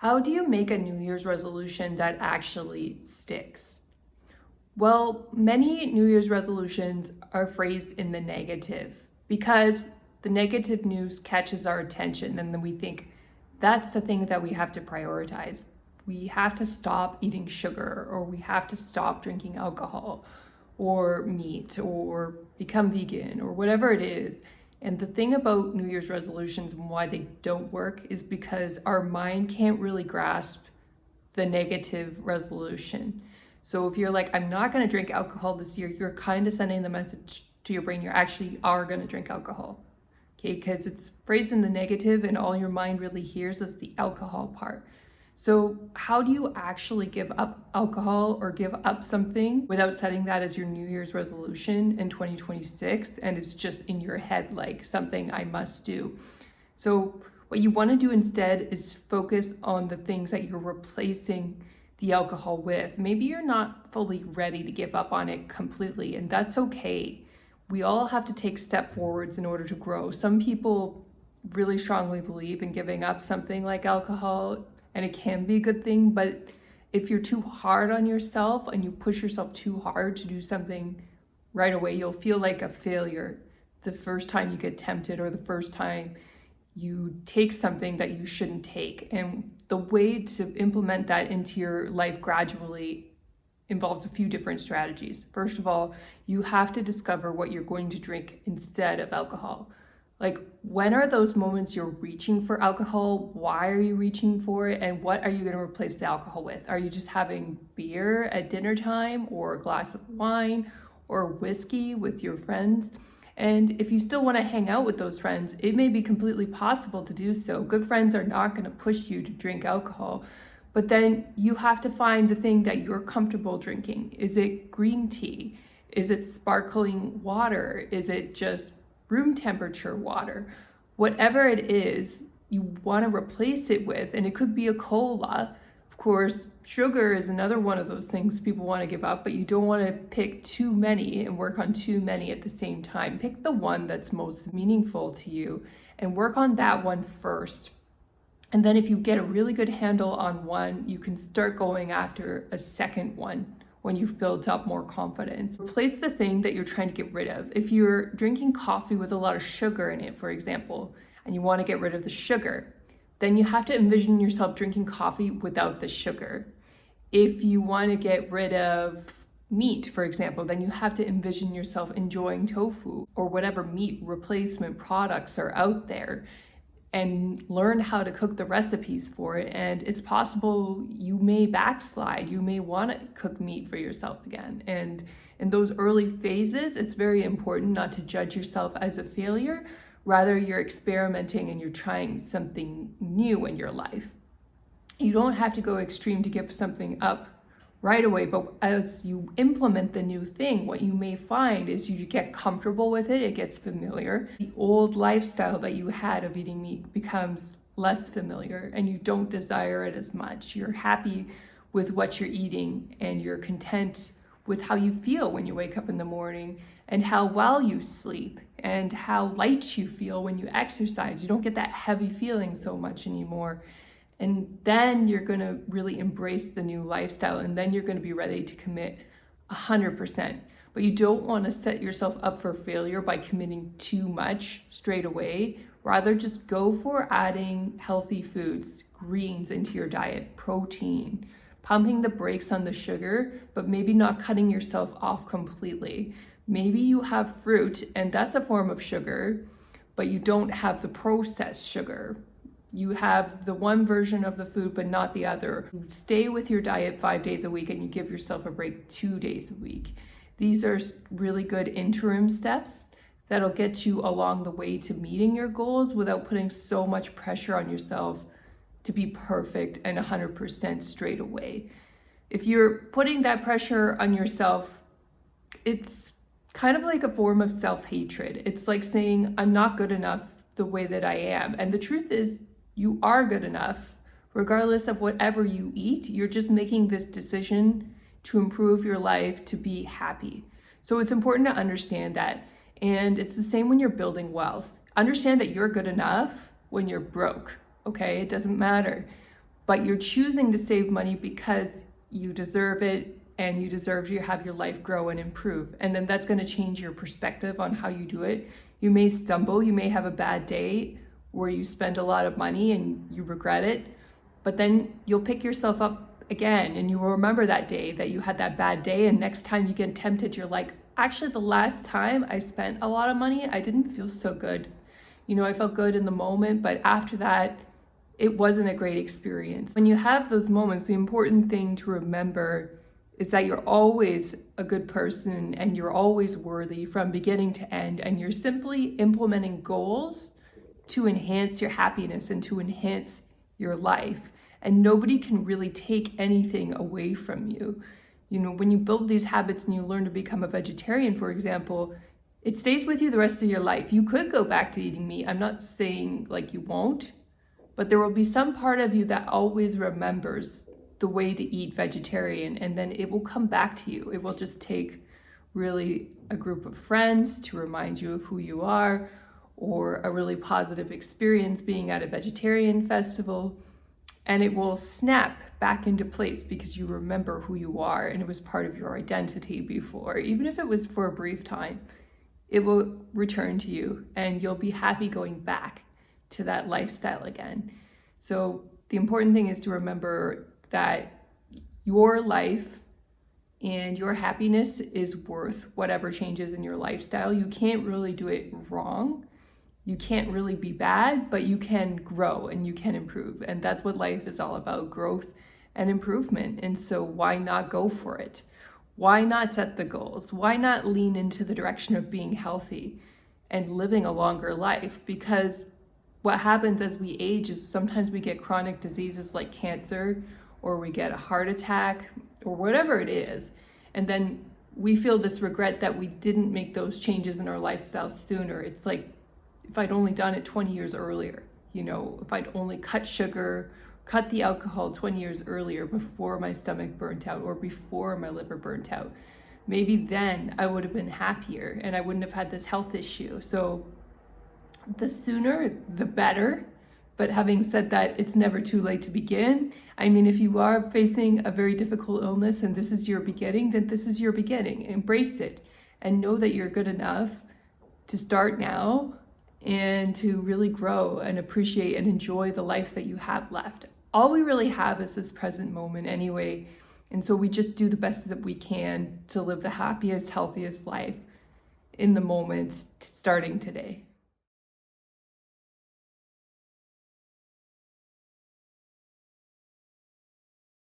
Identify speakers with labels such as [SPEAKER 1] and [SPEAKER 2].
[SPEAKER 1] How do you make a New Year's resolution that actually sticks? Well, many New Year's resolutions are phrased in the negative because the negative news catches our attention and then we think that's the thing that we have to prioritize. We have to stop eating sugar, or we have to stop drinking alcohol or meat or become vegan or whatever it is. And the thing about New Year's resolutions and why they don't work is because our mind can't really grasp the negative resolution. So if you're like, I'm not going to drink alcohol this year, you're kind of sending the message to your brain you're actually are going to drink alcohol. Okay, because it's phrased in the negative and all your mind really hears is the alcohol part. So how do you actually give up alcohol or give up something without setting that as your New Year's resolution in 2026 and it's just in your head like something I must do? So what you want to do instead is focus on the things that you're replacing the alcohol with. Maybe you're not fully ready to give up on it completely, and that's okay. We all have to take step forwards in order to grow. Some people really strongly believe in giving up something like alcohol, and it can be a good thing, but if you're too hard on yourself and you push yourself too hard to do something right away, you'll feel like a failure the first time you get tempted or the first time you take something that you shouldn't take. And the way to implement that into your life gradually involves a few different strategies. First of all, you have to discover what you're going to drink instead of alcohol. Like, when are those moments you're reaching for alcohol? Why are you reaching for it? And what are you going to replace the alcohol with? Are you just having beer at dinner time, or a glass of wine, or whiskey with your friends? And if you still want to hang out with those friends, it may be completely possible to do so. Good friends are not going to push you to drink alcohol, but then you have to find the thing that you're comfortable drinking. Is it green tea? Is it sparkling water? Is it just room temperature water? Whatever it is, you want to replace it with, and it could be a cola. Of course, sugar is another one of those things people want to give up, but you don't want to pick too many and work on too many at the same time. Pick the one that's most meaningful to you and work on that one first. And then if you get a really good handle on one, you can start going after a second one when you've built up more confidence. Replace the thing that you're trying to get rid of. If you're drinking coffee with a lot of sugar in it, for example, and you want to get rid of the sugar, then you have to envision yourself drinking coffee without the sugar. If you want to get rid of meat, for example, then you have to envision yourself enjoying tofu or whatever meat replacement products are out there, and learn how to cook the recipes for it. And it's possible you may backslide. You may want to cook meat for yourself again. And in those early phases, it's very important not to judge yourself as a failure. Rather, you're experimenting and you're trying something new in your life. You don't have to go extreme to give something up right away, but as you implement the new thing, what you may find is you get comfortable with it, it gets familiar. The old lifestyle that you had of eating meat becomes less familiar and you don't desire it as much. You're happy with what you're eating and you're content with how you feel when you wake up in the morning and how well you sleep and how light you feel when you exercise. You don't get that heavy feeling so much anymore. And then you're going to really embrace the new lifestyle, and then you're going to be ready to commit 100%. But you don't want to set yourself up for failure by committing too much straight away. Rather, just go for adding healthy foods, greens into your diet, protein, pumping the brakes on the sugar, but maybe not cutting yourself off completely. Maybe you have fruit, and that's a form of sugar, but you don't have the processed sugar. You have the one version of the food, but not the other. You stay with your diet 5 days a week and you give yourself a break 2 days a week. These are really good interim steps that'll get you along the way to meeting your goals without putting so much pressure on yourself to be perfect and 100% straight away. If you're putting that pressure on yourself, it's kind of like a form of self-hatred. It's like saying, I'm not good enough the way that I am. And the truth is, you are good enough. Regardless of whatever you eat, you're just making this decision to improve your life, to be happy. So it's important to understand that. And it's the same when you're building wealth. Understand that you're good enough when you're broke, okay? It doesn't matter. but you're choosing to save money because you deserve it and you deserve to have your life grow and improve. And then that's going to change your perspective on how you do it. You may stumble, you may have a bad day where you spend a lot of money and you regret it, but then you'll pick yourself up again and you will remember that day that you had that bad day, and next time you get tempted, you're like, actually the last time I spent a lot of money, I didn't feel so good. I felt good in the moment, but after that, it wasn't a great experience. When you have those moments, the important thing to remember is that you're always a good person and you're always worthy from beginning to end, and you're simply implementing goals to enhance your happiness and to enhance your life. And nobody can really take anything away from you. When you build these habits and you learn to become a vegetarian, for example, it stays with you the rest of your life. You could go back to eating meat. I'm not saying like you won't, but there will be some part of you that always remembers the way to eat vegetarian, and then it will come back to you. It will just take really a group of friends to remind you of who you are, or a really positive experience being at a vegetarian festival, and it will snap back into place because you remember who you are and it was part of your identity before. Even if it was for a brief time, it will return to you and you'll be happy going back to that lifestyle again. So the important thing is to remember that your life and your happiness is worth whatever changes in your lifestyle. You can't really do it wrong. You can't really be bad, but you can grow and you can improve. And that's what life is all about, growth and improvement. And so why not go for it? Why not set the goals? Why not lean into the direction of being healthy and living a longer life? Because what happens as we age is sometimes we get chronic diseases like cancer, or we get a heart attack, or whatever it is. And then we feel this regret that we didn't make those changes in our lifestyle sooner. It's like, if I'd only done it 20 years earlier, if I'd only cut sugar, cut the alcohol 20 years earlier before my stomach burnt out or before my liver burnt out, maybe then I would have been happier and I wouldn't have had this health issue. So the sooner, the better. But having said that, it's never too late to begin. I mean, if you are facing a very difficult illness and this is your beginning, then this is your beginning. Embrace it and know that you're good enough to start now and to really grow and appreciate and enjoy the life that you have left. All we really have is this present moment anyway. And so we just do the best that we can to live the happiest, healthiest life in the moment starting today.